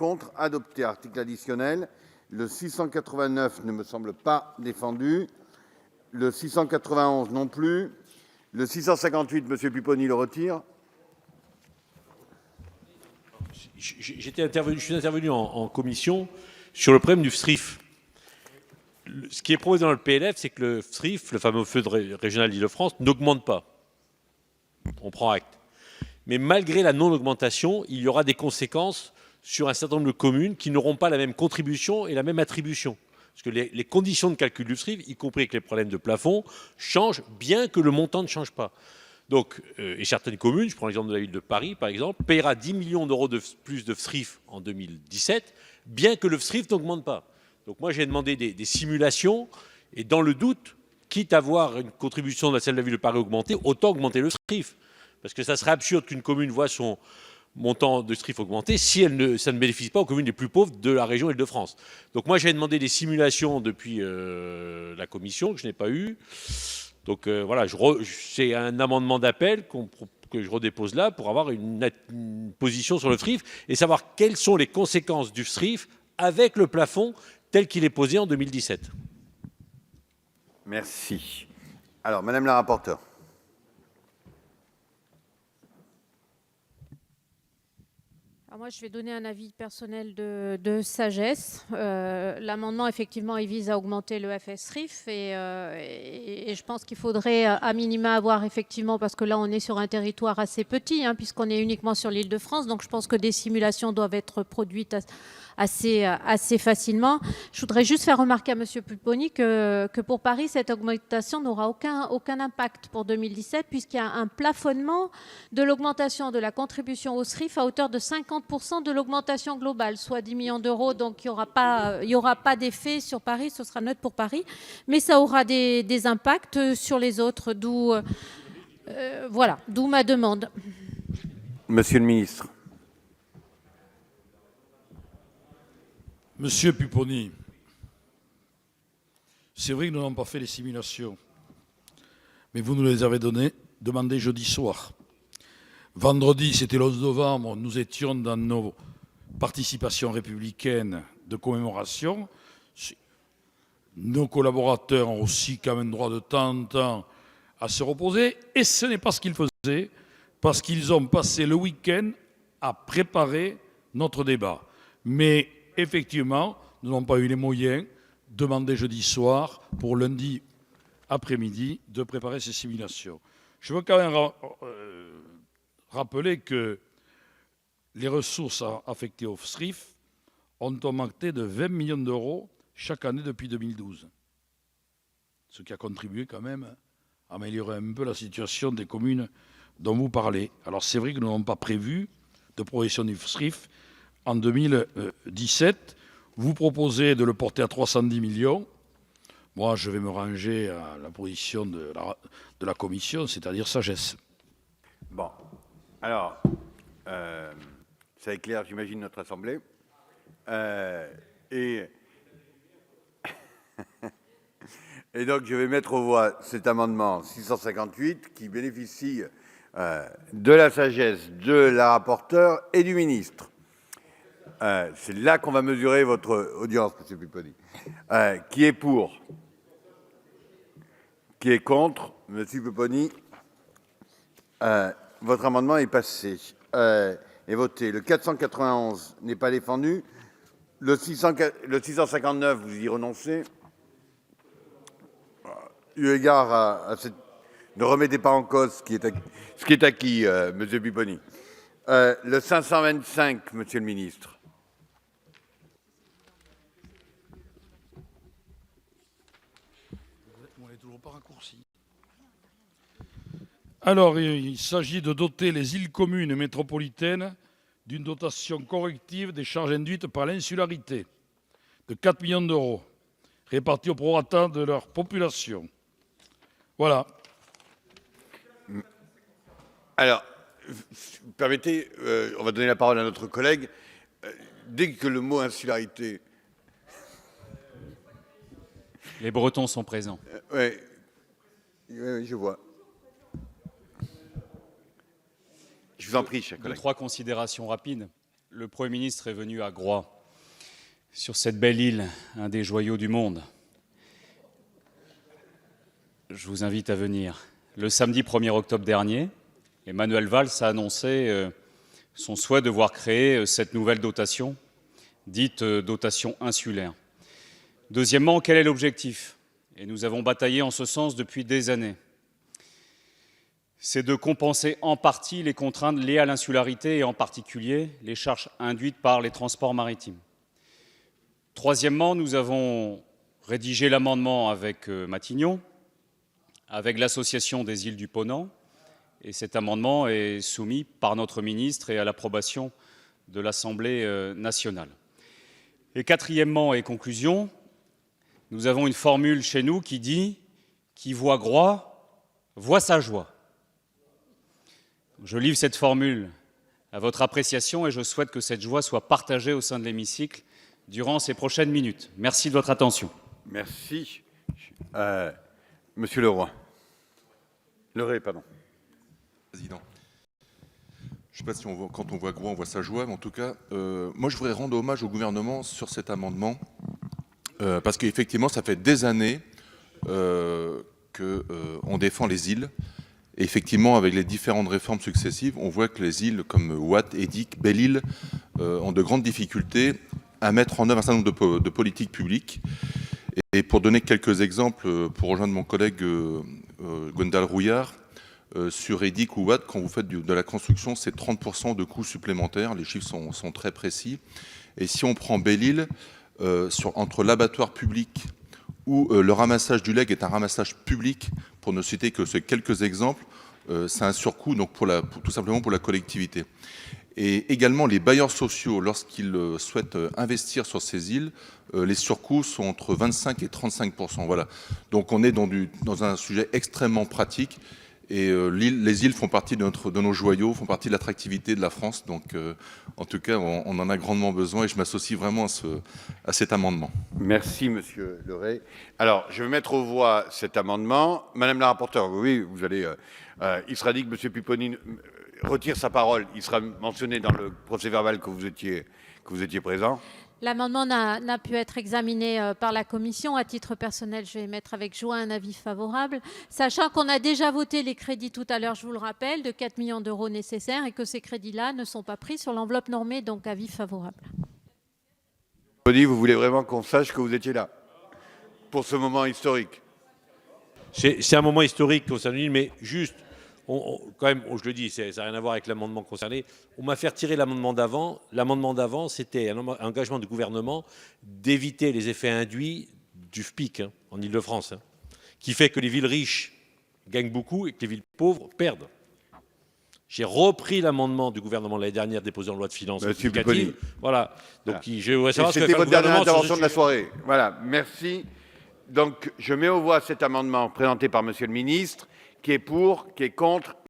Contre, adopté. Article additionnel. Le 689 ne me semble pas défendu. Le 691 non plus. Le 658, M. Pupponi le retire. Je suis intervenu en commission sur le problème du FSRIF. Ce qui est proposé dans le PLF, c'est que le FSRIF, le fameux Fonds régional d'Île-de-France, n'augmente pas. On prend acte. Mais malgré la non-augmentation, il y aura des conséquences sur un certain nombre de communes qui n'auront pas la même contribution et la même attribution. Parce que les conditions de calcul du FSRIF, y compris avec les problèmes de plafond, changent bien que le montant ne change pas. Donc, et certaines communes, je prends l'exemple de la ville de Paris par exemple, paiera 10 millions d'euros de plus de FSRIF en 2017, bien que le FSRIF n'augmente pas. Donc moi j'ai demandé des simulations, et dans le doute, quitte à avoir une contribution de celle de la ville de Paris augmentée, autant augmenter le FSRIF. Parce que ça serait absurde qu'une commune voit son montant de FSRIF augmenter si ça ne bénéficie pas aux communes les plus pauvres de la région Île-de-France. Donc moi j'ai demandé des simulations depuis la commission, que je n'ai pas eu. Donc voilà, c'est un amendement d'appel que je redépose là pour avoir une position sur le FSRIF et savoir quelles sont les conséquences du FSRIF avec le plafond tel qu'il est posé en 2017. Merci. Alors, Madame la rapporteure. Alors moi, je vais donner un avis personnel de sagesse. L'amendement, effectivement, il vise à augmenter le FSRIF et je pense qu'il faudrait à minima avoir effectivement, parce que là, on est sur un territoire assez petit, hein, puisqu'on est uniquement sur l'Île-de-France, donc je pense que des simulations doivent être produites assez facilement. Je voudrais juste faire remarquer à M. Pupponi que pour Paris, cette augmentation n'aura aucun impact pour 2017, puisqu'il y a un plafonnement de l'augmentation de la contribution au SRIF à hauteur de 50% de l'augmentation globale, soit 10 millions d'euros. Donc, il n'y aura pas d'effet sur Paris, ce sera neutre pour Paris, mais ça aura des impacts sur les autres, d'où ma demande. Monsieur le ministre. Monsieur Pupponi, c'est vrai que nous n'avons pas fait les simulations, mais vous nous les avez demandées jeudi soir. Vendredi, c'était le 11 novembre, nous étions dans nos participations républicaines de commémoration. Nos collaborateurs ont aussi quand même droit de temps en temps à se reposer, et ce n'est pas ce qu'ils faisaient, parce qu'ils ont passé le week-end à préparer notre débat. Mais effectivement, nous n'avons pas eu les moyens, demandés jeudi soir, pour lundi après-midi, de préparer ces simulations. Je veux quand même rappeler que les ressources affectées au FSRIF ont augmenté de 20 millions d'euros chaque année depuis 2012. Ce qui a contribué quand même à améliorer un peu la situation des communes dont vous parlez. Alors c'est vrai que nous n'avons pas prévu de progression du FSRIF en 2017. Vous proposez de le porter à 310 millions. Moi, je vais me ranger à la position de la commission, c'est-à-dire sagesse. Bon. Alors, ça éclaire, j'imagine, notre Assemblée. Et donc, je vais mettre aux voix cet amendement 658 qui bénéficie de la sagesse de la rapporteure et du ministre. C'est là qu'on va mesurer votre audience, M. Pupponi. Qui est pour? Qui est contre? M. Pupponi. Votre amendement est passé. Est voté. Le 491 n'est pas défendu. Le 659, vous y renoncez. Eu égard à cette... Ne remettez pas en cause ce qui est acquis, M. Pupponi. Le 525, Monsieur le ministre. On n'est toujours pas raccourci. Alors, il s'agit de doter les îles communes métropolitaines d'une dotation corrective des charges induites par l'insularité de 4 millions d'euros, répartis au prorata de leur population. Voilà. Alors, permettez, on va donner la parole à notre collègue. Dès que le mot insularité... Les Bretons sont présents. Oui, je vois. Je vous en prie, cher collègue. 3 considérations rapides. Le Premier ministre est venu à Groix, sur cette belle île, un des joyaux du monde. Je vous invite à venir. Le samedi 1er octobre dernier, Emmanuel Valls a annoncé son souhait de voir créer cette nouvelle dotation, dite dotation insulaire. Deuxièmement, quel est l'objectif? Et nous avons bataillé en ce sens depuis des années. C'est de compenser en partie les contraintes liées à l'insularité et en particulier les charges induites par les transports maritimes. Troisièmement, nous avons rédigé l'amendement avec Matignon, avec l'association des îles du Ponant, et cet amendement est soumis par notre ministre et à l'approbation de l'Assemblée nationale. Et quatrièmement et conclusion, nous avons une formule chez nous qui dit « qui voit Groix, voit sa joie ». Je livre cette formule à votre appréciation et je souhaite que cette joie soit partagée au sein de l'hémicycle durant ces prochaines minutes. Merci de votre attention. Merci. Monsieur Leroy. Pardon. Président. Je ne sais pas si quand on voit Groix, on voit sa joie, mais en tout cas, moi je voudrais rendre hommage au gouvernement sur cet amendement, parce qu'effectivement, ça fait des années qu'on défend les îles. Et effectivement, avec les différentes réformes successives, on voit que les îles comme Ouate, Edic, Belle-Île ont de grandes difficultés à mettre en œuvre un certain nombre de politiques publiques. Et pour donner quelques exemples, pour rejoindre mon collègue Gwendal Rouillard, sur Edic ou Ouate, quand vous faites de la construction, c'est 30% de coûts supplémentaires. Les chiffres sont très précis. Et si on prend Belle-Île, entre l'abattoir public où le ramassage du legs est un ramassage public, pour ne citer que ces quelques exemples, c'est un surcoût donc tout simplement pour la collectivité. Et également les bailleurs sociaux, lorsqu'ils souhaitent investir sur ces îles, les surcoûts sont entre 25 et 35%. Voilà. Donc on est dans un sujet extrêmement pratique. Et les îles font partie de nos joyaux, font partie de l'attractivité de la France. Donc, en tout cas, on en a grandement besoin et je m'associe vraiment à cet amendement. Merci, Monsieur Leray. Alors, je vais mettre aux voix cet amendement. Madame la rapporteure, oui, vous allez... il sera dit que Monsieur Pupponi retire sa parole. Il sera mentionné dans le procès-verbal que vous étiez présent. L'amendement n'a pu être examiné par la commission. À titre personnel, je vais émettre avec joie un avis favorable, sachant qu'on a déjà voté les crédits tout à l'heure, je vous le rappelle, de 4 millions d'euros nécessaires et que ces crédits-là ne sont pas pris sur l'enveloppe normée, donc avis favorable. Vous voulez vraiment qu'on sache que vous étiez là pour ce moment historique? C'est un moment historique concernant l'île, mais juste, quand même, je le dis, ça n'a rien à voir avec l'amendement concerné. On m'a fait retirer l'amendement d'avant. L'amendement d'avant, c'était un engagement du gouvernement d'éviter les effets induits du FPIC en Ile-de-France, qui fait que les villes riches gagnent beaucoup et que les villes pauvres perdent. J'ai repris l'amendement du gouvernement l'année dernière déposé en loi de finances rectificative. Voilà. Donc, je voudrais savoir ce que fait le votre dernière gouvernement intervention de la soirée. Voilà. Merci. Donc, je mets aux voix cet amendement présenté par Monsieur le Ministre, qui est pour, qui est contre.